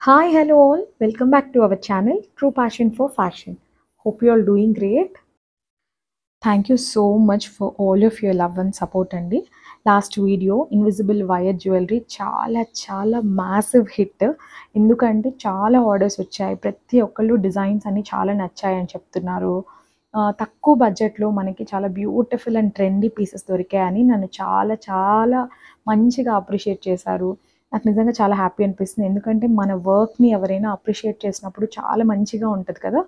Hi, hello all. Welcome back to our channel, True Passion for Fashion. Hope you all doing great. Thank you so much for all of your love and support అండి. Last video invisible wire jewellery చాలా massive hit. ఎందుకంటే చాలా orders వచ్చాయి. ప్రతి ఒక్కళ్ళు designs అన్ని చాలా నచ్చాయని చెప్తున్నారు. తక్కువ బడ్జెట్లో మనకి చాలా బ్యూటిఫుల్ అండ్ ట్రెండీ పీసెస్ దొరికాయని నన్ను చాలా మంచిగా అప్రిషియేట్ చేశారు. నాకు నిజంగా చాలా హ్యాపీ అనిపిస్తుంది. ఎందుకంటే మన వర్క్‌ని ఎవరైనా అప్రిషియేట్ చేసినప్పుడు చాలా మంచిగా ఉంటది కదా!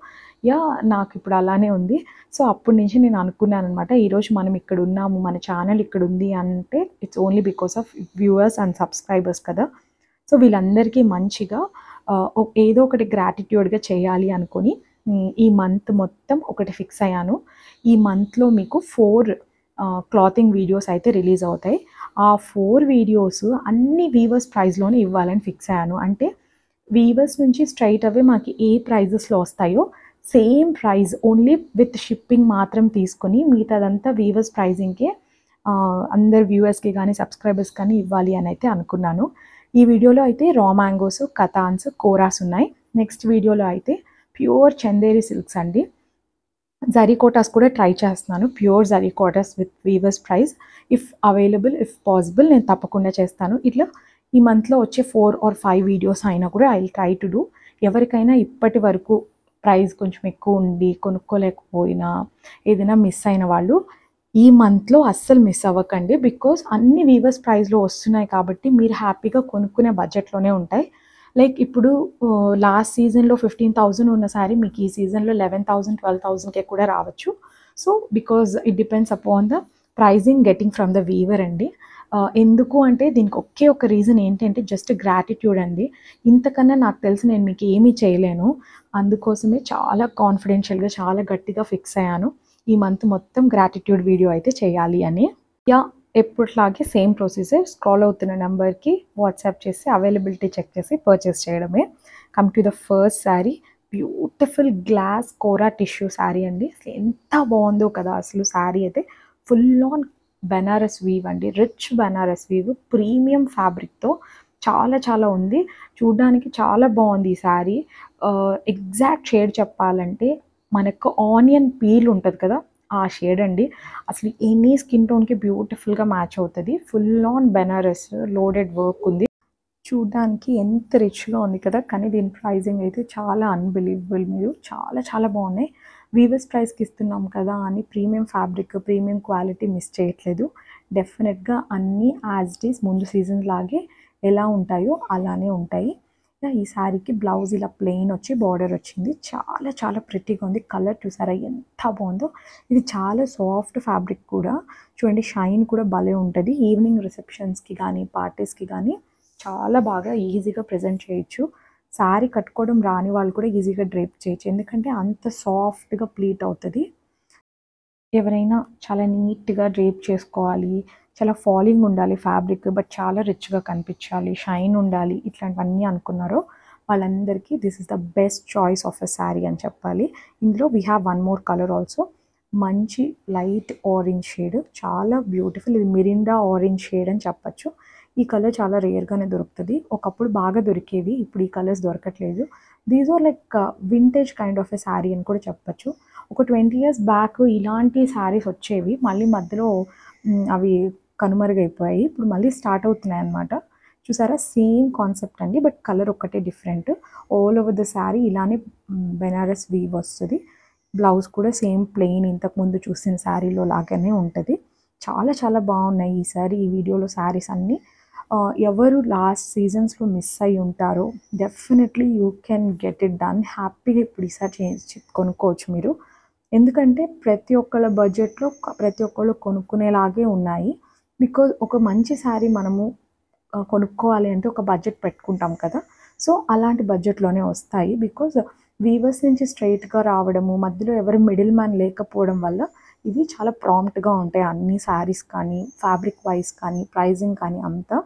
నాకిప్పుడు అలానే ఉంది. సో, అప్పటి నుంచి నేను అనుకున్నాననమాట. ఈరోజు మనం ఇక్కడున్నాము, మన ఛానల్ ఇక్కడుంది అంటే it's only because of viewers and subscribers కదా! సో, వీళ్ళందరికీ మంచిగా ఏదో ఒకటి గ్రాటిట్యూడ్‌గా చేయాలి అనుకోని ఈ మంత్ మొత్తం ఒకటి ఫిక్స్ అయ్యాను. ఈ మంత్‌లో మీకు 4 క్లాతింగ్ వీడియోస్ అయితే రిలీజ్ అవుతాయి. ఆ 4 వీడియోస్ అన్ని వీవర్స్ ప్రైస్‌లోనే ఇవ్వాలని ఫిక్స్ అయ్యాను. అంటే వీవర్స్ నుంచి స్ట్రెయిట్ అవే మాకు ఏ ప్రైజెస్‌లో వస్తాయో same price only with shipping మాత్రం తీసుకొని మిగతాదంతా వీవర్స్ ప్రైజింగ్‌కే అందరు వ్యూవర్స్‌కి గానీ, సబ్స్క్రైబర్స్ కానీ ఇవ్వాలి అని అయితే అనుకున్నాను. ఈ వీడియోలో అయితే రా మ్యాంగోస్, కతాన్స్, కోరాస్ ఉన్నాయి. నెక్స్ట్ వీడియోలో అయితే ప్యూర్ చందేరి సిల్క్స్ అండి. జరీ కోటాస్ కూడా ట్రై చేస్తున్నాను. Pure zari kotas with weavers price. If available, if possible నేను తప్పకుండా చేస్తాను. ఇట్లా ఈ మంత్‌లో వచ్చే 4 ఆర్ 5 వీడియోస్ అయినా కూడా I will try to do. ఎవరికైనా ఇప్పటి వరకు ప్రైస్ కొంచెం ఎక్కువ ఉండి కొనుక్కోలేకపోయినా, ఏదైనా మిస్ అయిన వాళ్ళు ఈ మంత్‌లో అస్సలు మిస్ అవ్వకండి. బికాజ్ అన్ని వీవర్స్ ప్రైస్‌లో వస్తున్నాయి కాబట్టి మీరు హ్యాపీగా కొనుక్కునే బడ్జెట్‌లోనే ఉంటాయి. లైక్ ఇప్పుడు లాస్ట్ సీజన్‌లో 15,000 ఉన్న శారీ మీకు ఈ సీజన్‌లో 11,000, 12,000కే కూడా రావచ్చు. So, because it depends upon the pricing getting from the weaver అండి. ఎందుకు అంటే దీనికి ఒకే ఒక రీజన్ ఏంటంటే జస్ట్ గ్రాటిట్యూడ్ అండి. ఇంతకన్నా నాకు తెలిసి నేను మీకు ఏమీ చేయలేను. అందుకోసమే చాలా కాన్ఫిడెన్షియల్‌గా, చాలా గట్టిగా ఫిక్స్ అయ్యాను. ఈ మంత్ మొత్తం గ్రాటిట్యూడ్ వీడియో అయితే చేయాలి అని. ఎప్పటిలాగే సేమ్ ప్రొసీజర్ స్క్రోల్ అవుతున్న నంబర్‌కి వాట్సాప్ చేసి అవైలబిలిటీ చెక్ చేసి పర్చేస్ చేయడమే. Come to the first sari. Beautiful glass kora tissue sari అండి. అసలు ఎంత బాగుందో కదా! అసలు శారీ అయితే ఫుల్ ఆన్ బెనారస్ వీవ్ అండి. రిచ్ బెనారస్ వీవ్ ప్రీమియం ఫ్యాబ్రిక్‌తో చాలా ఉంది. చూడ్డానికి చాలా బాగుంది ఈ శారీ. ఎగ్జాక్ట్ షేడ్ చెప్పాలంటే మనకు ఆనియన్ పీల్ ఉంటది కదా! ఆ షేడ్ అండి. అసలు ఎనీ స్కిన్ టోన్‌కి బ్యూటిఫుల్‌గా మ్యాచ్ అవుతది. Full on Banaras loaded work ఉంది. చూడ్డానికి ఎంత రిచ్‌గా ఉంది కదా! కానీ దీని ప్రైజింగ్ అయితే చాలా అన్‌బిలీవబుల్. మీరు చాలా బాగున్నాయి. వీవర్స్ ప్రైస్‌కి ఇస్తున్నాం కదా అని premium fabric, premium quality miss చేయట్లేదు. డెఫినెట్‌గా అన్నీ యాజ్ ఇట్ ఈజ్ ముందు సీజన్ లాగే ఎలా ఉంటాయో అలానే ఉంటాయి. ఈ శారీకి బ్లౌజ్ ఇలా ప్లెయిన్ వచ్చి బార్డర్ వచ్చింది. చాలా ప్రిట్టీగా ఉంది. కలర్ చూసారా ఎంత బాగుందో. ఇది చాలా సాఫ్ట్ ఫ్యాబ్రిక్ కూడా. చూడండి షైన్ కూడా భలే ఉంటది. ఈవినింగ్ రిసెప్షన్స్‌కి గానీ, పార్టీస్‌కి గానీ చాలా బాగా ఈజీగా ప్రెజెంట్ చేయొచ్చు. శారీ కట్టుకోవడం రాని వాళ్ళు కూడా ఈజీగా డ్రేప్ చేయొచ్చు. ఎందుకంటే అంత సాఫ్ట్‌గా ప్లీట్ అవుతది. ఎవరైనా చాలా నీట్‌గా డ్రేప్ చేసుకోవాలి, చాలా ఫాలింగ్ ఉండాలి ఫ్యాబ్రిక్, బట్ చాలా రిచ్‌గా కనిపించాలి, షైన్ ఉండాలి, ఇట్లాంటివన్నీ అనుకున్నారో వాళ్ళందరికీ this is the best choice of a sari అని చెప్పాలి. ఇందులో we have one more colour also. మంచి లైట్ ఆరెంజ్ షేడ్ చాలా బ్యూటిఫుల్. ఇది మిరిండా ఆరెంజ్ షేడ్ అని చెప్పొచ్చు. ఈ కలర్ చాలా రేర్‌గానే దొరుకుతది. ఒకప్పుడు బాగా దొరికేవి. ఇప్పుడు ఈ కలర్స్ దొరకట్లేదు. These are like vintage kind of a sari అని కూడా చెప్పొచ్చు. ఒక 20 ఇయర్స్ బ్యాక్ ఇలాంటి శారీస్ వచ్చేవి. మళ్ళీ మధ్యలో అవి కనుమరుగైపోయాయి. ఇప్పుడు మళ్ళీ స్టార్ట్ అవుతున్నాయన్నమాట. చూసారా సేమ్ కాన్సెప్ట్ అండి. బట్ కలర్ ఒక్కటే different. All over the sari ఇలానే బెనారస్ వీవ్ వస్తది. బ్లౌజ్ కూడా సేమ్ ప్లెయిన్ ఇంతకుముందు చూసిన శారీలో లాగానే ఉంటది. చాలా బాగున్నాయి ఈసారి ఈ వీడియోలో శారీస్ అన్నీ. ఎవరు లాస్ట్ సీజన్స్‌లో మిస్ అయ్యి ఉంటారో definitely you can get it done. హ్యాపీగా ఇప్పుడు ఈసారి కొనుక్కోవచ్చు మీరు. ఎందుకంటే ప్రతి ఒక్కళ్ళ బడ్జెట్‌లో ప్రతి ఒక్కళ్ళు కొనుక్కునేలాగే ఉన్నాయి. బికాజ్ ఒక మంచి శారీ మనము కొనుక్కోవాలి అంటే ఒక బడ్జెట్ పెట్టుకుంటాం కదా! సో, అలాంటి బడ్జెట్‌లోనే వస్తాయి. బికాజ్ వీవర్స్ నుంచి స్ట్రెయిట్‌గా రావడము, మధ్యలో ఎవరు మిడిల్ మ్యాన్ లేకపోవడం వల్ల ఇవి చాలా ప్రాంప్ట్‌గా ఉంటాయి. అన్ని శారీస్ కానీ, ఫ్యాబ్రిక్ వైస్ కానీ, ప్రైజింగ్ కానీ అంతా.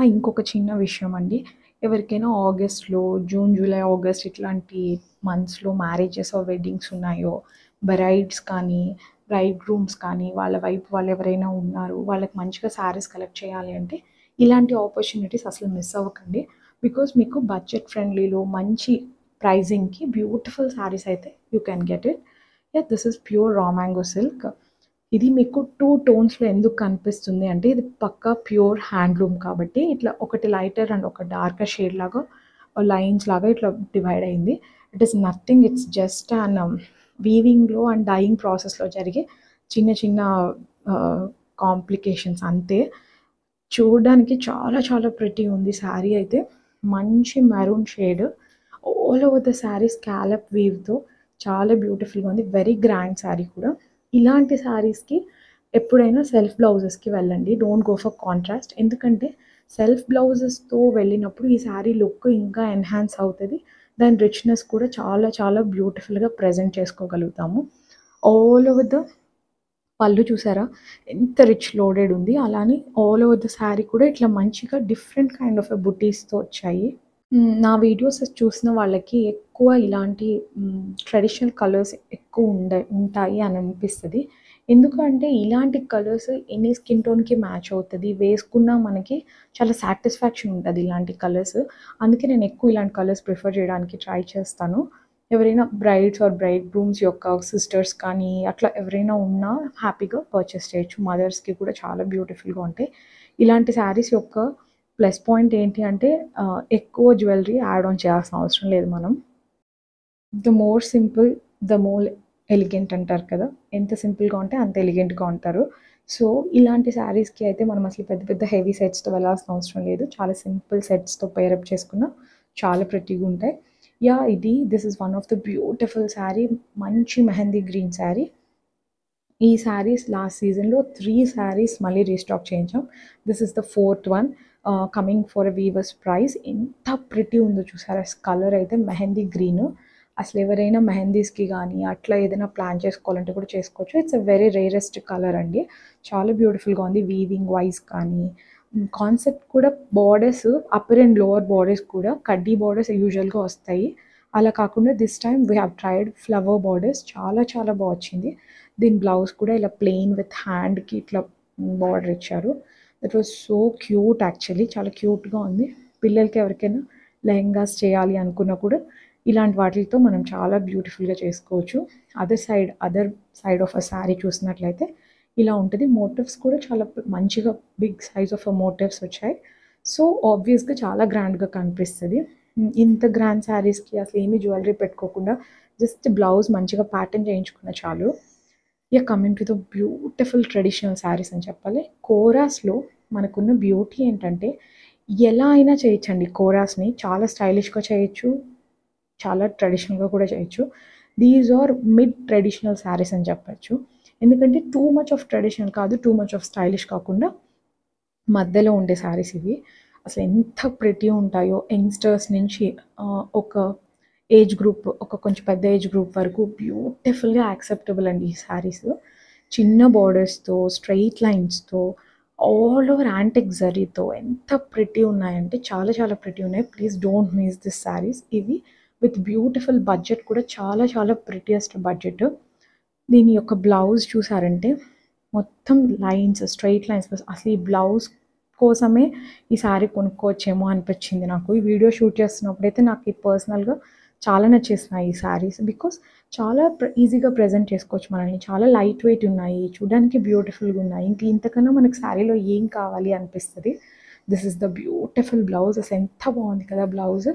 ఇంకొక చిన్న విషయం అండి. ఎవరికైనా ఆగస్ట్‌లో జూన్, జూలై, ఆగస్ట్ ఇట్లాంటి మంత్స్‌లో మ్యారేజెస్ ఆర్ వెడ్డింగ్స్ ఉన్నాయో, బ్రైడ్స్ కానీ, బ్రైడ్ గ్రూమ్స్ కానీ, వాళ్ళ వైపు వాళ్ళు ఎవరైనా ఉన్నారు, వాళ్ళకి మంచిగా శారీస్ కలెక్ట్ చేయాలి అంటే, ఇలాంటి ఆపర్చునిటీస్ అసలు మిస్ అవ్వకండి. బికాస్ మీకు బడ్జెట్ ఫ్రెండ్లీలో మంచి ప్రైజింగ్కి బ్యూటిఫుల్ శారీస్ అయితే you can get it. This is pure raw mango silk. ఇది మీకు 2 టోన్స్లో ఎందుకు కనిపిస్తుంది అంటే ఇది పక్కా ప్యూర్ హ్యాండ్లూమ్ కాబట్టి ఇట్లా ఒకటి లైటర్ అండ్ ఒక డార్కర్ షేడ్ లాగా లైన్స్ లాగా ఇట్లా డివైడ్ అయింది. It is nothing, it's just and వీవింగ్లో అండ్ డైయింగ్ ప్రాసెస్లో జరిగే చిన్న చిన్న కాంప్లికేషన్స్ అంతే. చూడడానికి చాలా చాలా ప్రిటీ ఉంది శారీ అయితే. మంచి maroon shade all over the sari scallop వీవ్తో చాలా బ్యూటిఫుల్గా ఉంది. వెరీ గ్రాండ్ శారీ కూడా. ఇలాంటి శారీస్కి ఎప్పుడైనా సెల్ఫ్ బ్లౌజెస్కి వెళ్ళండి, డోంట్ గో ఫర్ కాంట్రాస్ట్. ఎందుకంటే సెల్ఫ్ బ్లౌజెస్తో వెళ్ళినప్పుడు ఈ శారీ లుక్ ఇంకా ఎన్హాన్స్ అవుతుంది, దాని రిచ్నెస్ కూడా చాలా చాలా బ్యూటిఫుల్గా ప్రజెంట్ చేసుకోగలుగుతాము. ఆల్ ఓవర్ ద పళ్ళు చూసారా ఎంత రిచ్ లోడెడ్ ఉంది, అలానే ఆల్ ఓవర్ ద శారీ కూడా ఇట్లా మంచిగా డిఫరెంట్ కైండ్ ఆఫ్ బుటీస్తో వచ్చాయి. నా వీడియోస్ చూసిన వాళ్ళకి ఎక్కువ ఇలాంటి ట్రెడిషనల్ కలర్స్ ఎక్కువ ఉంటాయి అని అనిపిస్తుంది. ఎందుకంటే ఇలాంటి కలర్స్ ఎనీ స్కిన్ టోన్కి మ్యాచ్ అవుతుంది, వేసుకున్నా మనకి చాలా సాటిస్ఫాక్షన్ ఉంటుంది ఇలాంటి కలర్స్. అందుకే నేను ఎక్కువ ఇలాంటి కలర్స్ ప్రిఫర్ చేయడానికి ట్రై చేస్తాను. ఎవరైనా బ్రైడ్స్ ఆర్ బ్రైడ్ గ్రూమ్స్ యొక్క సిస్టర్స్ కానీ అట్లా ఎవరైనా ఉన్నా హ్యాపీగా పర్చేస్ చేయొచ్చు. మదర్స్కి కూడా చాలా బ్యూటిఫుల్గా ఉంటాయి. ఇలాంటి శారీస్ యొక్క ప్లస్ పాయింట్ ఏంటి అంటే ఎక్కువ జ్యువెలరీ యాడ్ ఆన్ చేయాల్సిన అవసరం లేదు మనం. The more simple the more elegant అంటారు కదా, ఎంత సింపుల్గా ఉంటే అంత ఎలిగెంట్గా ఉంటారు. సో ఇలాంటి శారీస్కి అయితే మనం అసలు పెద్ద పెద్ద హెవీ సెట్స్తో వెళ్ళాల్సిన అవసరం లేదు, చాలా సింపుల్ సెట్స్తో పేరప్ చేసుకున్న చాలా ప్రిటీగా ఉంటాయి. This is one of the beautiful sari, మంచి మెహందీ గ్రీన్ శారీ. ఈ శారీస్ లాస్ట్ సీజన్లో 3 శారీస్ మళ్ళీ రీస్టాక్ చేయించాం. This is the 4th one coming for a weavers price. ఎంత ప్రిటీ ఉందో చూసారా, కలర్ అయితే మెహందీ గ్రీన్. అసలు ఎవరైనా మెహందీస్కి కానీ అట్లా ఏదైనా ప్లాన్ చేసుకోవాలంటే కూడా చేసుకోవచ్చు. It's a very rarest colour అండి, చాలా బ్యూటిఫుల్గా ఉంది. వీవింగ్ వైజ్ కానీ కాన్సెప్ట్ కూడా borders upper and lower borders కూడా కడ్డీ బార్డర్స్ యూజువల్గా వస్తాయి, అలా కాకుండా this time we have tried flower borders. చాలా చాలా బాగా వచ్చింది. దీని బ్లౌజ్ కూడా ఇలా ప్లెయిన్ విత్ హ్యాండ్కి ఇట్లా బార్డర్ ఇచ్చారు. That was so cute actually, చాలా క్యూట్గా ఉంది. పిల్లలకి ఎవరికైనా లెహెంగాస్ చేయాలి అనుకున్నా కూడా ఇలాంటి వాటితో మనం చాలా బ్యూటిఫుల్గా చేసుకోవచ్చు. Other side of a sari చూసినట్లయితే ఇలా ఉంటుంది. మోటివ్స్ కూడా చాలా మంచిగా బిగ్ సైజ్ ఆఫ్ మోటివ్స్ వచ్చాయి. సో ఆబ్వియస్గా చాలా గ్రాండ్గా కనిపిస్తుంది. ఇంత గ్రాండ్ శారీస్కి అసలు ఏమీ జ్యువెలరీ పెట్టుకోకుండా జస్ట్ బ్లౌజ్ మంచిగా ప్యాటర్న్ చేయించుకున్న చాలు. Coming to the beautiful traditional saris అని చెప్పాలి. కోరాస్లో మనకున్న బ్యూటీ ఏంటంటే ఎలా అయినా చేయొచ్చండి. కోరాస్ని చాలా స్టైలిష్గా చేయొచ్చు, చాలా ట్రెడిషనల్గా కూడా చేయొచ్చు. These are mid traditional saris అని చెప్పచ్చు. ఎందుకంటే టూ మచ్ ఆఫ్ ట్రెడిషనల్ కాదు, టూ మచ్ ఆఫ్ స్టైలిష్ కాకుండా మధ్యలో ఉండే శారీస్ ఇవి. అసలు ఎంత ప్రిటీ ఉంటాయో, యంగ్స్టర్స్ నుంచి ఒక ఏజ్ గ్రూప్, ఒక కొంచెం పెద్ద ఏజ్ గ్రూప్ వరకు బ్యూటిఫుల్గా యాక్సెప్టబుల్ అండి ఈ శారీస్. చిన్న బార్డర్స్తో, స్ట్రెయిట్ లైన్స్తో, ఆల్ ఓవర్ యాంటిక్ జరీతో ఎంత ప్రిటీ ఉన్నాయంటే చాలా చాలా ప్రిటీ ఉన్నాయి. Please don't miss this saris. ఇవి విత్ బ్యూటిఫుల్ బడ్జెట్ కూడా చాలా చాలా ప్రిటియెస్ట్ బడ్జెట్. దీని యొక్క బ్లౌజ్ చూసారంటే మొత్తం లైన్స్, స్ట్రైట్ లైన్స్. అసలు ఈ బ్లౌజ్ కోసమే ఈ శారీ కొనుక్కోవచ్చేమో అనిపించింది నాకు. ఈ వీడియో షూట్ చేస్తున్నప్పుడైతే నాకు పర్సనల్గా చాలా నచ్చేసినాయి ఈ శారీస్. బికాస్ చాలా ఈజీగా ప్రజెంట్ చేసుకోవచ్చు మనల్ని, చాలా లైట్ వెయిట్ ఉన్నాయి, చూడడానికి బ్యూటిఫుల్గా ఉన్నాయి. ఇంతకన్నా మనకు శారీలో ఏం కావాలి అనిపిస్తుంది. This is the beautiful blouse. అసలు ఎంత బాగుంది కదా బ్లౌజ్.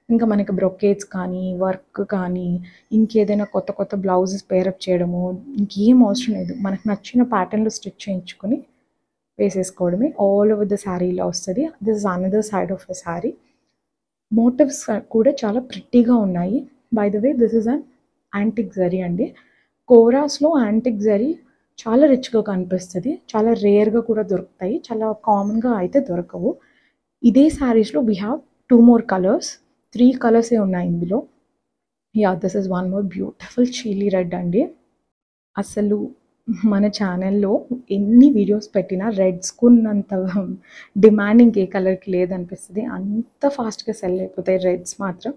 ఇంకా మనకి బ్రొకేట్స్ కానీ, వర్క్ కానీ, ఇంకేదైనా కొత్త కొత్త బ్లౌజెస్ పేరప్ చేయడము ఇంకేం అవసరం లేదు. మనకు నచ్చిన ప్యాటర్న్లో స్టిచ్ చేయించుకొని వేసేసుకోవడమే. ఆల్ ఓవర్ ద శారీలో వస్తుంది. This is another side of the sari. Motifs కూడా చాలా ప్రిట్టీగా ఉన్నాయి. By the way this is an antique zari అండి. కోరాస్లో యాంటిక్ జరీ చాలా రిచ్గా కనిపిస్తుంది, చాలా రేర్గా కూడా దొరుకుతాయి, చాలా కామన్గా అయితే దొరకవు. ఇదే శారీస్లో వీ హ్యావ్ 2 more కలర్స్, 3 కలర్సే ఉన్నాయి ఇందులో. This is one more beautiful chilli red అండి. అసలు మన ఛానల్లో ఎన్ని వీడియోస్ పెట్టినా రెడ్స్కు ఉన్నంత డిమాండ్ ఇంకే కలర్కి లేదనిపిస్తుంది. అంత ఫాస్ట్గా సెల్ అయిపోతాయి రెడ్స్ మాత్రం.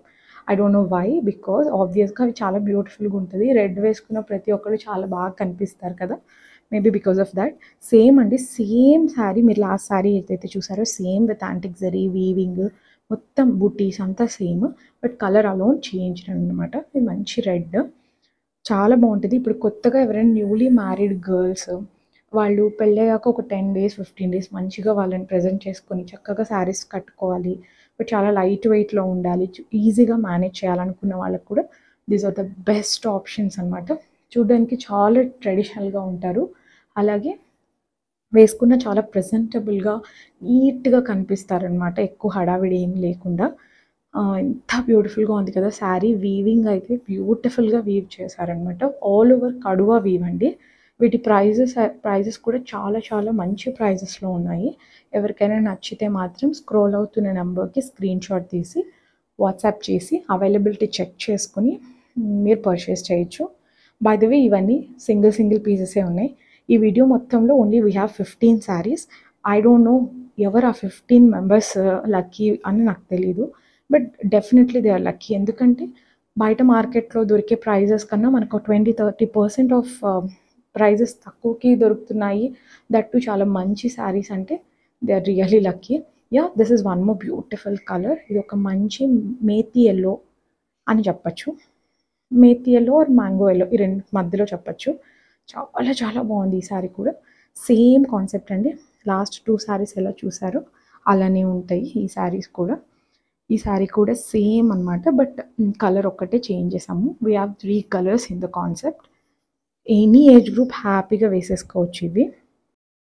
I don't know why, because ఆబ్వియస్గా అవి చాలా బ్యూటిఫుల్గా ఉంటుంది. రెడ్ వేసుకున్న ప్రతి ఒక్కరు చాలా బాగా కనిపిస్తారు కదా, maybe because of that. Same అండి, సేమ్ శారీ మీరు లాస్ట్ శారీ ఏదైతే చూసారో same with antique zari weaving మొత్తం బుటీస్ అంతా same, but colour alone change అనమాట. ఇది మంచి రెడ్, చాలా బాగుంటుంది. ఇప్పుడు కొత్తగా ఎవరైనా న్యూలీ మ్యారీడ్ గర్ల్స్ వాళ్ళు పెళ్ళయ్యాక ఒక 10 డేస్ 15 డేస్ మంచిగా వాళ్ళని ప్రజెంట్ చేసుకొని చక్కగా శారీస్ కట్టుకోవాలి, బట్ చాలా లైట్ వెయిట్లో ఉండాలి, ఈజీగా మేనేజ్ చేయాలనుకున్న వాళ్ళకు కూడా these are the best options అనమాట. చూడడానికి చాలా ట్రెడిషనల్గా ఉంటారు, అలాగే వేసుకున్న చాలా ప్రెజెంటబుల్గా నీట్గా కనిపిస్తారనమాట, ఎక్కువ హడావిడి ఏం లేకుండా. ఎంత బ్యూటిఫుల్గా ఉంది కదా శారీ. వీవింగ్ అయితే బ్యూటిఫుల్గా వీవ్ చేశారనమాట. ఆల్ ఓవర్ కడువా వీవ్ అండి. వీటి ప్రైజెస్ కూడా చాలా చాలా మంచి ప్రైజెస్లో ఉన్నాయి. ఎవరికైనా నచ్చితే మాత్రం స్క్రోల్ అవుతున్న నెంబర్కి స్క్రీన్ షాట్ తీసి వాట్సాప్ చేసి అవైలబిలిటీ చెక్ చేసుకొని మీరు పర్చేస్ చేయొచ్చు. బై ద వే ఇవన్నీ సింగిల్ పీసెసే ఉన్నాయి. ఈ వీడియో మొత్తంలో only we have 15 saris. I don't know ఎవరు ఆ 15 మెంబర్స్ లక్కీ అని నాకు తెలీదు, but definitely they are lucky. ఎందుకంటే బయట మార్కెట్లో దొరికే ప్రైజెస్ కన్నా మనకు 20-30% ఆఫ్ ప్రైజెస్ తక్కువకి దొరుకుతున్నాయి. దట్టు చాలా మంచి శారీస్ అంటే they are really lucky. Yeah, this is one more beautiful colour. ఇది ఒక మంచి మేతి ఎల్లో అని చెప్పచ్చు. Methi yellow or mango yellow, ఈ రెండు మధ్యలో చెప్పచ్చు. చాలా చాలా బాగుంది ఈ శారీ కూడా. సేమ్ కాన్సెప్ట్ అండి, లాస్ట్ 2 శారీస్ ఎలా చూసారో అలానే ఉంటాయి ఈ శారీస్ కూడా. ఈ శారీ కూడా సేమ్ అనమాట, బట్ కలర్ ఒక్కటే చేంజ్ చేసాము. We have 3 colours in the concept. Any age group హ్యాపీగా వేసేసుకోవచ్చు ఇవి.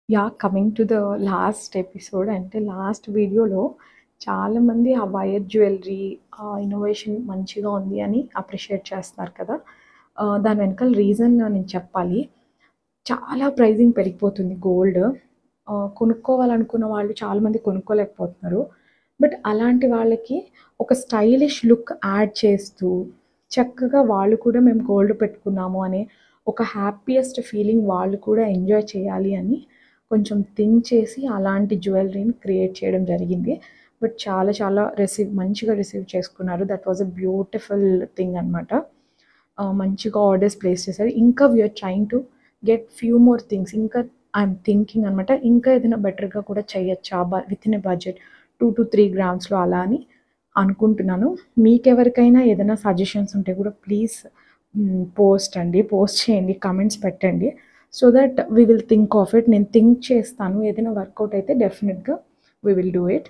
Yeah, coming to the last episode, అంటే లాస్ట్ వీడియోలో చాలామంది ఆ వైర్ జ్యువెలరీ ఇన్నోవేషన్ మంచిగా ఉంది అని అప్రిషియేట్ చేస్తున్నారు కదా. దాని వెనకాల రీజన్ నేను చెప్పాలి. చాలా ప్రైజింగ్ పెరిగిపోతుంది గోల్డ్. కొనుక్కోవాలనుకున్న వాళ్ళు చాలామంది కొనుక్కోలేకపోతున్నారు. బట్ అలాంటి వాళ్ళకి ఒక స్టైలిష్ లుక్ యాడ్ చేస్తూ చక్కగా వాళ్ళు కూడా మేము గోల్డ్ పెట్టుకున్నాము అనే ఒక హ్యాపీయెస్ట్ ఫీలింగ్ వాళ్ళు కూడా ఎంజాయ్ చేయాలి అని కొంచెం థింక్ చేసి అలాంటి జ్యువెలరీని క్రియేట్ చేయడం జరిగింది. బట్ చాలా చాలా మంచిగా రిసీవ్ చేసుకున్నారు. That was a beautiful thing అనమాట. మంచిగా ఆర్డర్స్ ప్లేస్ చేశారు. ఇంకా we're trying to get few more things. ఇంకా ఐఎమ్ థింకింగ్ అనమాట, ఇంకా ఏదైనా బెటర్గా కూడా చేయొచ్చా with in a budget 2 to 3 గ్రామ్స్లో అలా అని అనుకుంటున్నాను. మీకెవరికైనా ఏదైనా సజెషన్స్ ఉంటే కూడా ప్లీజ్ పోస్ట్ చేయండి, కమెంట్స్ పెట్టండి, so that we will think of it. నేను థింక్ చేస్తాను, ఏదైనా వర్కౌట్ అయితే డెఫినెట్గా we will do it.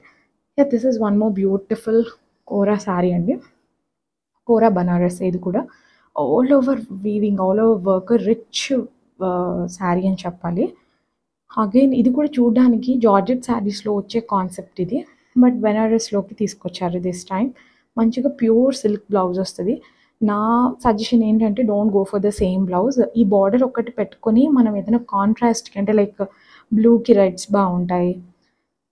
Yeah, this is one more beautiful kora sari అండి. కోరా బనారస్. ఇది కూడా all over weaving, all over work, rich sari అని చెప్పాలి. అగైన్ ఇది కూడా చూడడానికి జార్జెట్ శారీస్లో వచ్చే కాన్సెప్ట్ ఇది, బట్ బెనారస్లోకి తీసుకొచ్చారు దిస్ టైం. మంచిగా ప్యూర్ సిల్క్ బ్లౌజ్ వస్తుంది. నా సజెషన్ ఏంటంటే don't go for the same blouse. ఈ బార్డర్ ఒకటి పెట్టుకొని మనం ఏదైనా కాంట్రాస్ట్కి, అంటే లైక్ బ్లూకి రెడ్స్ బాగుంటాయి,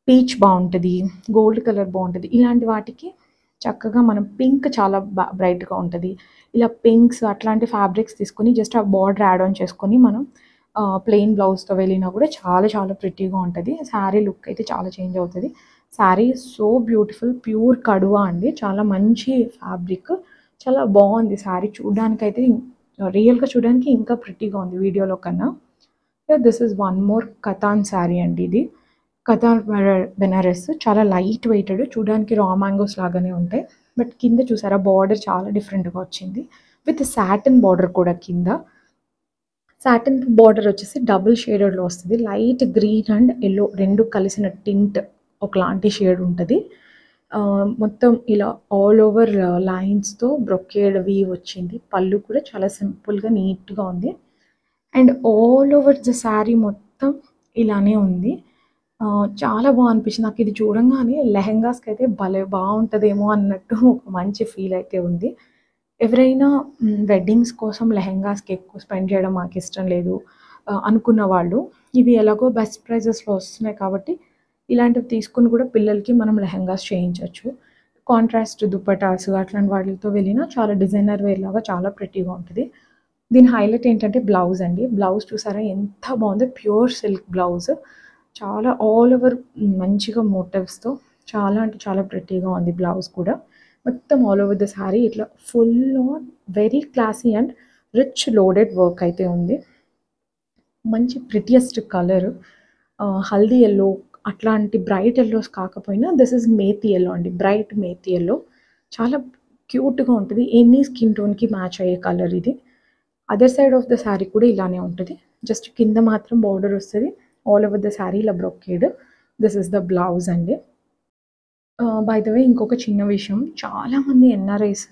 పీచ్ బాగుంటుంది, గోల్డ్ కలర్ బాగుంటుంది, ఇలాంటి వాటికి చక్కగా మనం పింక్ చాలా బ్రైట్గా ఉంటుంది. ఇలా పింక్స్ అట్లాంటి ఫ్యాబ్రిక్స్ తీసుకొని జస్ట్ ఆ బార్డర్ యాడ్ ఆన్ చేసుకొని మనం ప్లెయిన్ బ్లౌజ్తో వెళ్ళినా కూడా చాలా చాలా ప్రిటీగా ఉంటుంది. శారీ లుక్ అయితే చాలా చేంజ్ అవుతుంది. శారీ సో బ్యూటిఫుల్, ప్యూర్ కడువా అండి, చాలా మంచి ఫ్యాబ్రిక్, చాలా బాగుంది శారీ. చూడడానికైతే రియల్గా చూడడానికి ఇంకా ప్రిటీగా ఉంది వీడియోలో కన్నా. This is one more katan sari అండి. ఇది కథాన్ బెనారస్, చాలా లైట్ వెయిటెడ్, చూడడానికి రా మ్యాంగోస్ లాగానే ఉంటాయి, బట్ కింద చూసారా బార్డర్ చాలా డిఫరెంట్గా వచ్చింది, విత్ సాటిన్ బార్డర్ కూడా. కింద సాటిన్ బార్డర్ వచ్చేసి డబుల్ షేడెడ్లో వస్తుంది. లైట్ గ్రీన్ అండ్ ఎల్లో రెండు కలిసిన టింట్ ఒకలాంటి షేడ్ ఉంటుంది. మొత్తం ఇలా ఆల్ ఓవర్ లైన్స్తో బ్రొకేడ్ వీవ్ వచ్చింది. పళ్ళు కూడా చాలా సింపుల్గా నీట్గా ఉంది. And all over the sari మొత్తం ఇలానే ఉంది. చాలా బాగా అనిపించింది నాకు. ఇది చూడంగానే లెహెంగాస్కి అయితే భలే బాగుంటుందేమో అన్నట్టు ఒక మంచి ఫీల్ అయితే ఉంది. ఎవరైనా వెడ్డింగ్స్ కోసం లెహెంగాస్కి ఎక్కువ స్పెండ్ చేయడం మాకు ఇష్టం లేదు అనుకున్న వాళ్ళు, ఇవి ఎలాగో బెస్ట్ ప్రైజెస్లో వస్తున్నాయి కాబట్టి ఇలాంటివి తీసుకుని కూడా పిల్లలకి మనం లెహెంగాస్ చేయించవచ్చు. కాంట్రాస్ట్ దుపటాస్ అట్లాంటి వాటితో వెళ్ళినా చాలా డిజైనర్ వేర్ లాగా చాలా ప్రిటీగా ఉంటుంది. దీని హైలైట్ ఏంటంటే బ్లౌజ్ అండి. బ్లౌజ్ చూసారా ఎంత బాగుందో, ప్యూర్ సిల్క్ బ్లౌజ్, చాలా ఆల్ ఓవర్ మంచిగా మోటివ్స్తో చాలా అంటే చాలా ప్రిటీగా ఉంది బ్లౌజ్ కూడా. మొత్తం ఆల్ ఓవర్ ద శారీ ఇట్లా full on very classy and rich loaded work అయితే ఉంది. మంచి ప్రిటియెస్ట్ కలర్ హల్దీ ఎల్లో అట్లాంటి బ్రైట్ యెల్లోస్ కాకపోయినా దిస్ ఈజ్ మేతి యెల్లో అండి. Bright methi yellow. చాలా క్యూట్‌గా ఉంటది. ఎనీ స్కిన్ టోన్‌కి మ్యాచ్ అయ్యే కలర్ ఇది. Other side of the sari కూడా ఇలానే ఉంటది. జస్ట్ కింద మాత్రం బోర్డర్ వస్తది. ఆల్ ఓవర్ ద శారీ ఇలా brocade. This is the blouse అండి. బై ద వే ఇంకొక చిన్న విషయం, చాలామంది ఎన్ఆర్ఐస్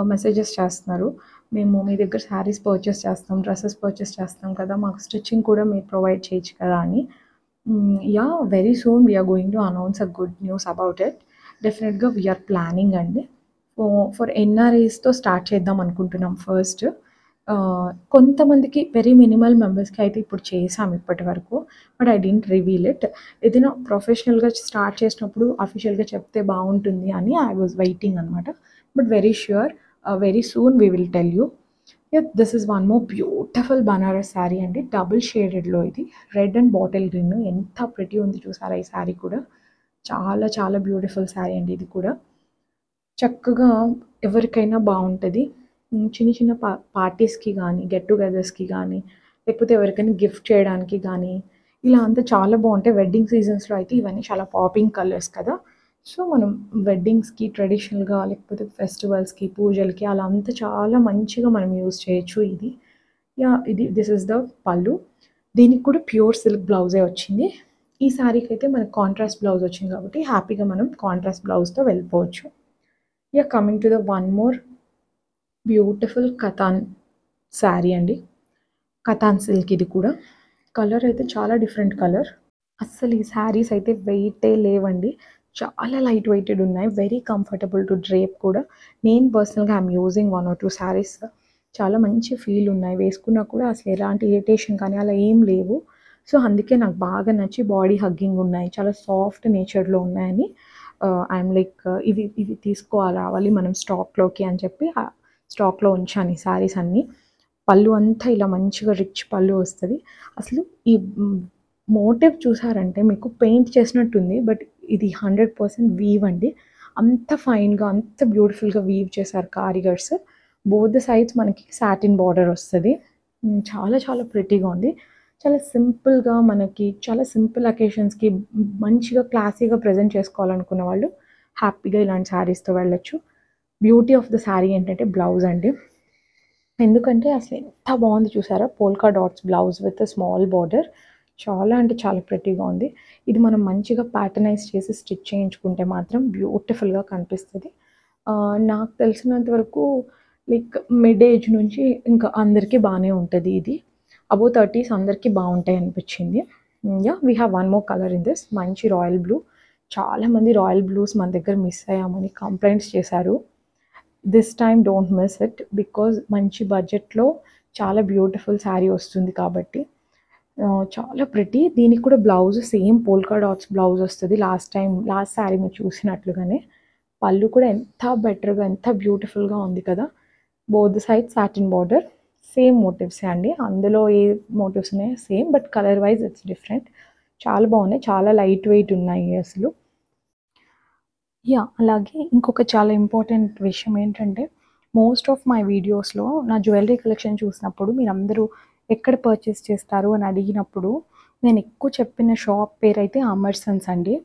మెసేజెస్ చేస్తున్నారు. మేము మీ దగ్గర శారీస్ పర్చేస్ చేస్తాం, డ్రెసెస్ పర్చేస్ చేస్తాం కదా! మాకు స్టిచ్చింగ్ కూడా మీరు ప్రొవైడ్ చేయొచ్చు కదా అని. Yeah! Very soon we are going to announce a good news about it. డెఫినిట్‌గా వి ఆర్ ప్లానింగ్ అండి. ఫర్ ఎన్ఆర్ఐస్‌తో స్టార్ట్ చేద్దాం అనుకుంటున్నాం ఫస్ట్. కొంతమందికి వెరీ మినిమల్ మెంబర్స్‌కి అయితే ఇప్పుడు చేసాం ఇప్పటి వరకు. But I didn't reveal it. ఏదైనా ప్రొఫెషనల్‌గా స్టార్ట్ చేసినప్పుడు అఫీషియల్‌గా చెప్తే బావుంటుంది అని ఐ వాస్ వెయిటింగ్ అనమాట. But very sure very soon we will tell you. Yeah! This is one more beautiful Banaras sari అండి. డబుల్ షేడెడ్‌లో ఇది. రెడ్ అండ్ బాటిల్ గ్రీన్ ఎంత ప్రిటీ ఉంది చూసారా ఈ శారీ కూడా. చాలా చాలా బ్యూటిఫుల్ శారీ అండి ఇది కూడా. చక్కగా ఎవరికైనా బావుంటది. చిన్న చిన్న పార్టీస్‌కి గానీ, గెట్ టుగెదర్స్‌కి గానీ, లేకపోతే ఎవరికైనా గిఫ్ట్ చేయడానికి గానీ, ఇలా అంతా చాలా బావుంటాయి. వెడ్డింగ్ సీజన్స్‌లో అయితే ఇవన్నీ చాలా పాపింగ్ కలర్స్ కదా! సో, మనం వెడ్డింగ్స్‌కి ట్రెడిషనల్‌గా లేకపోతే ఫెస్టివల్స్‌కి, పూజలకి అలా అంతా చాలా మంచిగా మనం యూజ్ చేయొచ్చు ఇది. యాహ్! దిస్ ఈస్ ద పల్లు. దీనికి కూడా ప్యూర్ సిల్క్ బ్లౌజే వచ్చింది. ఈ శారీకైతే మనకు కాంట్రాస్ట్ బ్లౌజ్ వచ్చింది కాబట్టి హ్యాపీగా మనం కాంట్రాస్ట్ బ్లౌజ్‌తో వెళ్ళిపోవచ్చు. Yeah! Coming to the one more beautiful katan sari అండి. కతాన్ సిల్క్ ఇది కూడా. కలర్ అయితే చాలా డిఫరెంట్ కలర్. అస్సలు ఈ శారీస్ అయితే వెయిటే లేవండి. చాలా లైట్ వెయిటెడ్ ఉన్నాయి. వెరీ కంఫర్టబుల్ టు డ్రేప్ కూడా. నేను పర్సనల్‌గా ఐయామ్ యూజింగ్ 1 ఆర్ 2 శారీస్. చాలా మంచి ఫీల్ ఉన్నాయి. వేసుకున్నా కూడా అసలు ఎలాంటి ఇరిటేషన్ కానీ అలా ఏం లేవు. సో, అందుకే నాకు బాగా నచ్చి బాడీ హగ్గింగ్ ఉన్నాయి. చాలా సాఫ్ట్ నేచర్‌లో ఉన్నాయని ఐయామ్ లైక్ ఇవి ఇవి రావాలి మనం స్టాక్‌లోకి అని చెప్పి స్టాక్‌లో ఉంచాను ఈ శారీస్ అన్నీ. పళ్ళు అంతా ఇలా మంచిగా రిచ్ పళ్ళు వస్తది. అసలు ఈ మోటివ్ చూసారంటే మీకు పెయింట్ చేసినట్టుంది. బట్ ఇది 100% వీవ్ అండి. అంత ఫైన్‌గా, అంత బ్యూటిఫుల్‌గా వీవ్ చేశారు కారిగర్స్. బోత్ ద సైడ్స్ మనకి సాటిన్ బార్డర్ వస్తది. చాలా చాలా ప్రిటీగా ఉంది. చాలా సింపుల్‌గా మనకి చాలా సింపుల్ అకేషన్స్‌కి మంచిగా క్లాసీగా ప్రెజెంట్ చేసుకోవాలనుకున్న వాళ్ళు హ్యాపీగా ఇలాంటి శారీస్‌తో వెళ్ళొచ్చు. బ్యూటీ ఆఫ్ ద శారీ ఏంటంటే బ్లౌజ్ అండి. ఎందుకంటే అసలు ఎంత బాగుంది చూసారా? Polka dots blouse with small border. చాలా అంటే చాలా ప్రిటీగా ఉంది. ఇది మనం మంచిగా ప్యాటర్నైజ్ చేసి స్టిచ్ చేయించుకుంటే మాత్రం బ్యూటిఫుల్‌గా కనిపిస్తది. నాకు తెలిసినంత వరకు లైక్ మిడ్ ఏజ్ నుంచి ఇంకా అందరికీ బానే ఉంటది ఇది. అబోవ్ 30స్ అందరికీ బావుంటాయి అనిపిచ్చింది. Yeah! We have one more colour in this మంచి రాయల్ బ్లూ. చాలామంది రాయల్ బ్లూస్ మన దగ్గర మిస్ అయ్యామని కంప్లెయింట్స్ చేశారు. This time don't miss it. Because మంచి బడ్జెట్‌లో చాలా బ్యూటిఫుల్ శారీ వస్తుంది కాబట్టి. చాలా ప్రిటీ. దీనికి కూడా blouse same polka dots blouse వస్తది. లాస్ట్ శారీ మీరు చూసినట్లుగానే. పళ్ళు కూడా ఎంత బెటర్‌గా, ఎంత బ్యూటిఫుల్‌గా ఉంది కదా! Both the sides satin border. Same మోటివ్సే అండి. అందులో ఏ మోటివ్స్ ఉన్నాయో same. But colour wise it's different. చాలా బాగున్నాయి. చాలా లైట్ వెయిట్ ఉన్నాయి అసలు. యాహ్! అలాగే ఇంకొక చాలా ఇంపార్టెంట్ విషయం ఏంటంటే, మోస్ట్ ఆఫ్ మై వీడియోస్‌లో నా జ్యువెలరీ కలెక్షన్ చూసినప్పుడు మీరందరూ ఎక్కడ పర్చేస్ చేస్తారు అని అడిగినప్పుడు, నేను ఎక్కువ చెప్పిన షాప్ పేరైతే అమర్సన్స్ అండి.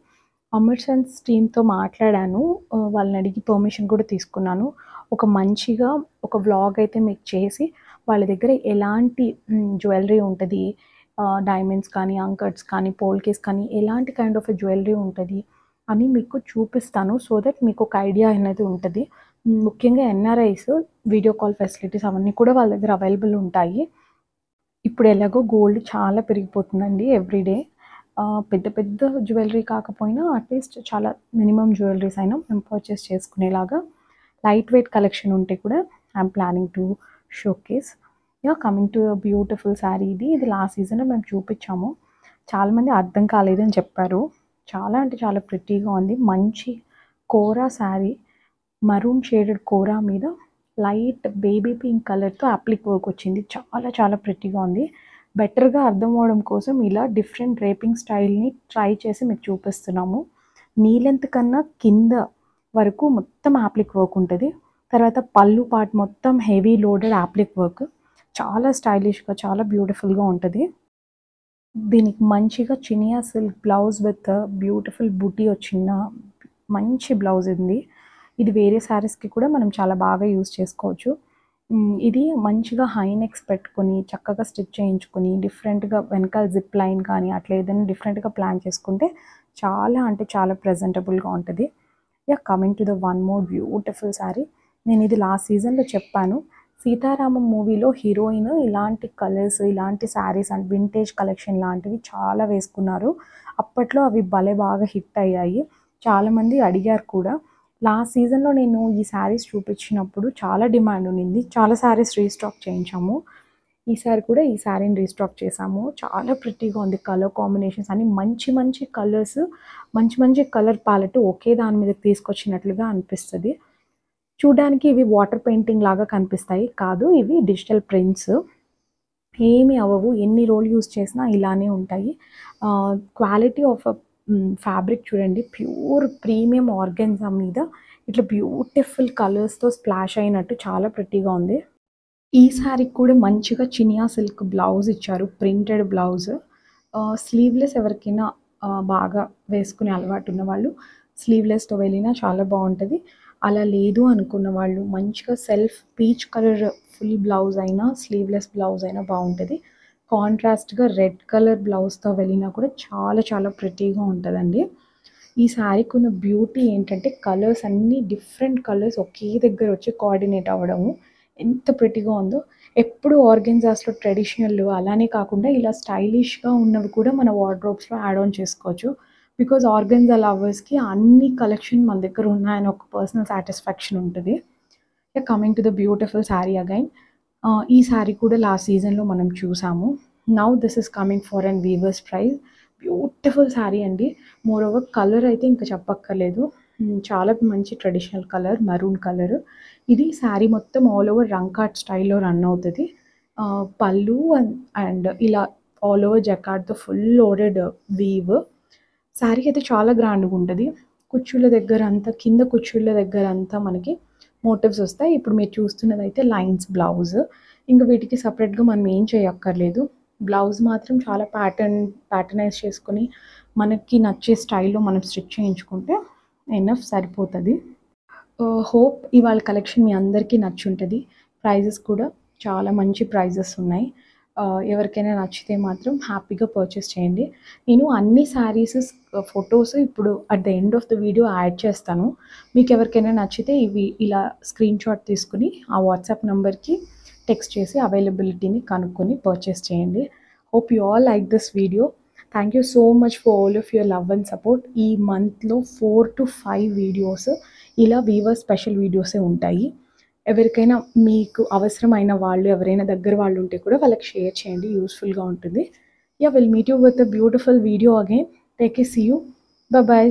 అమర్సన్స్ టీమ్‌తో మాట్లాడాను. వాళ్ళని అడిగి పర్మిషన్ కూడా తీసుకున్నాను. ఒక మంచిగా ఒక వ్లాగ్ అయితే మీకు చేసి, వాళ్ళ దగ్గర ఎలాంటి జ్యువెలరీ ఉంటది, డైమండ్స్ కానీ, అంకట్స్ కానీ, పోల్కేస్ కానీ ఎలాంటి కైండ్ ఆఫ్ జ్యువెలరీ ఉంటది అని మీకు చూపిస్తాను. సో దట్ మీకు ఒక ఐడియా అనేది ఉంటది. ముఖ్యంగా ఎన్ఆర్ఐస్ వీడియో కాల్ ఫెసిలిటీస్ అవన్నీ కూడా వాళ్ళ దగ్గర అవైలబుల్ ఉంటాయి. ఇప్పుడు ఎలాగో గోల్డ్ చాలా పెరిగిపోతుందండి ఎవ్రీడే. పెద్ద పెద్ద జ్యువెలరీ కాకపోయినా అట్‌లీస్ట్ చాలా మినిమమ్ జ్యువెలరీస్ అయినా మేము పర్చేస్ చేసుకునేలాగా లైట్ వెయిట్ కలెక్షన్ ఉంటే కూడా I'm planning to showcase. Yeah! Coming to a beautiful sari ఇది. ఇది లాస్ట్ సీజన్‌లో మేము చూపిచ్చాము. చాలామంది అర్థం కాలేదని చెప్పారు. చాలా అంటే చాలా ప్రిటీగా ఉంది. మంచి కోరా శారీ. మరూన్ షేడెడ్ కోరా మీద లైట్ బేబీ పింక్ కలర్‌తో అప్లిక్ వర్క్ వచ్చింది. చాలా చాలా ప్రిటీగా ఉంది. బెటర్‌గా అర్థం అవ్వడం కోసం ఇలా డిఫరెంట్ డ్రేపింగ్ స్టైల్‌ని ట్రై చేసి మీకు చూపిస్తున్నాము. నీ లెంత్ కన్నా కింద వరకు మొత్తం అప్లిక్ వర్క్ ఉంటది. తర్వాత పళ్ళు పార్ట్ మొత్తం హెవీ లోడెడ్ అప్లిక్ వర్క్. చాలా స్టైలిష్‌గా చాలా బ్యూటిఫుల్‌గా ఉంటది. దీనికి మంచిగా Chiniya silk blouse with beautiful బుటీ వచ్చిన మంచి బ్లౌజ్ ఉంది. ఇది వేరే శారీస్‌కి కూడా మనం చాలా బాగా యూజ్ చేసుకోవచ్చు. ఇది మంచిగా హై నెక్స్ పెట్టుకొని, చక్కగా స్టిచ్ చేయించుకొని, డిఫరెంట్‌గా వెనకాల జిప్ లైన్ కానీ, అట్లా ఏదైనా డిఫరెంట్‌గా ప్లాన్ చేసుకుంటే చాలా అంటే చాలా ప్రెజెంటబుల్‌గా ఉంటది. Coming to the one more beautiful sari. నేను ఇది లాస్ట్ సీజన్‌లో చెప్పాను. సీతారామం మూవీలో హీరోయిన్ ఇలాంటి కలర్స్, ఇలాంటి శారీస్ అండ్ వింటేజ్ కలెక్షన్ లాంటివి చాలా వేసుకున్నారు. అప్పట్లో అవి భలే బాగా హిట్ అయ్యాయి. చాలామంది అడిగారు కూడా. లాస్ట్ సీజన్‌లో నేను ఈ శారీస్ చూపించినప్పుడు చాలా డిమాండ్ ఉండింది. చాలా శారీస్ రీస్టాక్ చేయించాము. ఈసారి కూడా ఈ శారీని రీస్టాక్ చేశాము. చాలా ప్రిట్టీగా ఉంది. కలర్ కాంబినేషన్స్ అన్నీ మంచి మంచి కలర్స్, మంచి మంచి కలర్ ప్యాలెట్ ఒకే దాని మీద తీసుకొచ్చినట్లుగా అనిపిస్తది. చూడ్డానికి ఇవి వాటర్ పెయింటింగ్ లాగా కనిపిస్తాయి. కాదు, ఇవి డిజిటల్ ప్రింట్స్. ఏమి అవ్వవు. ఎన్ని రోజులు యూజ్ చేసినా ఇలానే ఉంటాయి. క్వాలిటీ ఆఫ్ ఫ్యాబ్రిక్ చూడండి. ప్యూర్ ప్రీమియం ఆర్గాన్జా మీద ఇట్లా బ్యూటిఫుల్ కలర్స్‌తో స్ప్లాష్ అయినట్టు చాలా ప్రిట్టీగా ఉంది. ఈ శారీకి కూడా మంచిగా చినియా సిల్క్ బ్లౌజ్ ఇచ్చారు. Printed blouse. స్లీవ్‌లెస్ ఎవరికైనా బాగా వేసుకునే అలవాటు ఉన్నవాళ్ళు స్లీవ్‌లెస్‌తో వెళ్ళినా చాలా బావుంటది. అలా లేదు అనుకున్న వాళ్ళు మంచిగా self peach colour full blouse అయినా, స్లీవ్‌లెస్ బ్లౌజ్ అయినా బావుంటది. కాంట్రాస్ట్‌గా రెడ్ కలర్ బ్లౌజ్‌తో వెళ్ళినా కూడా చాలా చాలా ప్రిట్టీగా ఉంటదండి. ఈ శారీకి ఉన్న బ్యూటీ ఏంటంటే కలర్స్ అన్నీ డిఫరెంట్ కలర్స్ ఒకే దగ్గర వచ్చి కోఆర్డినేట్ అవ్వడము. ఎంత ప్రిట్టీగా ఉందో. ఎప్పుడు ఆర్గెన్జాస్‌లో ట్రెడిషనల్ అలానే కాకుండా ఇలా స్టైలిష్‌గా ఉన్నవి కూడా మన వార్డ్‌రోబ్స్‌లో యాడ్ ఆన్ చేసుకోవచ్చు. బికాజ్ ఆర్గెన్జా లవర్స్‌కి అన్ని కలెక్షన్ మన దగ్గర ఉన్నాయని ఒక పర్సనల్ సాటిస్ఫాక్షన్ ఉంటది. Coming to the beautiful sari again. ఈ శారీ కూడా లాస్ట్ సీజన్‌లో మనం చూసాము. Now this is coming for and weavers price. Beautiful sari అండి. మోర్ ఓవర్ కలర్ అయితే ఇంకా చెప్పక్కర్లేదు. చాలా మంచి ట్రెడిషనల్ కలర్ మరూన్ కలర్. ఇది శారీ మొత్తం ఆల్ ఓవర్ రంకాట్ స్టైల్‌లో రన్ అవుతది. పళ్ళు అండ్ ఇలా ఆల్ ఓవర్ జకార్డ్‌తో ఫుల్ లోడెడ్ వీవ్. శారీ అయితే చాలా గ్రాండ్‌గా ఉంటది. కుచ్చుళ్ళ దగ్గర అంతా కింద కుచ్చుళ్ళ దగ్గర అంతా మనకి మోటివ్స్ వస్తాయి. ఇప్పుడు మీరు చూస్తున్నదైతే లైన్స్ బ్లౌజ్. ఇంక వీటికి సెపరేట్‌గా మనం ఏం చేయక్కర్లేదు. బ్లౌజ్ మాత్రం చాలా ప్యాటర్నైజ్ చేసుకొని మనకి నచ్చే స్టైల్‌లో మనం స్టిచ్ చేయించుకుంటే ఎనఫ్ సరిపోతది. హోప్ ఇవాళ కలెక్షన్ మీ అందరికీ నచ్చుంటది. ప్రైజెస్ కూడా చాలా మంచి ప్రైజెస్ ఉన్నాయి. ఎవరికైనా నచ్చితే మాత్రం హ్యాపీగా పర్చేస్ చేయండి. నేను అన్ని శారీస్ ఫోటోస్ ఇప్పుడు at the end of the video add చేస్తాను. మీకు ఎవరికైనా నచ్చితే ఇవి ఇలా స్క్రీన్‌షాట్ తీసుకొని ఆ వాట్సాప్ నంబర్‌కి టెక్స్ట్ చేసి అవైలబిలిటీని కనుక్కొని పర్చేస్ చేయండి. Hope you all like this video. Thank you so much for all of your love and support. ఈ మంత్‌లో 4 to 5 వీడియోస్ ఇలా వీవర్ స్పెషల్ వీడియోసే ఉంటాయి. ఎవరికైనా మీకు అవసరమైన వాళ్ళు ఎవరైనా దగ్గర వాళ్ళు ఉంటే కూడా వాళ్ళకి షేర్ చేయండి. యూస్‌ఫుల్‌గా ఉంటుంది. Will meet you with a beautiful video again. Take care. See you. Bye by.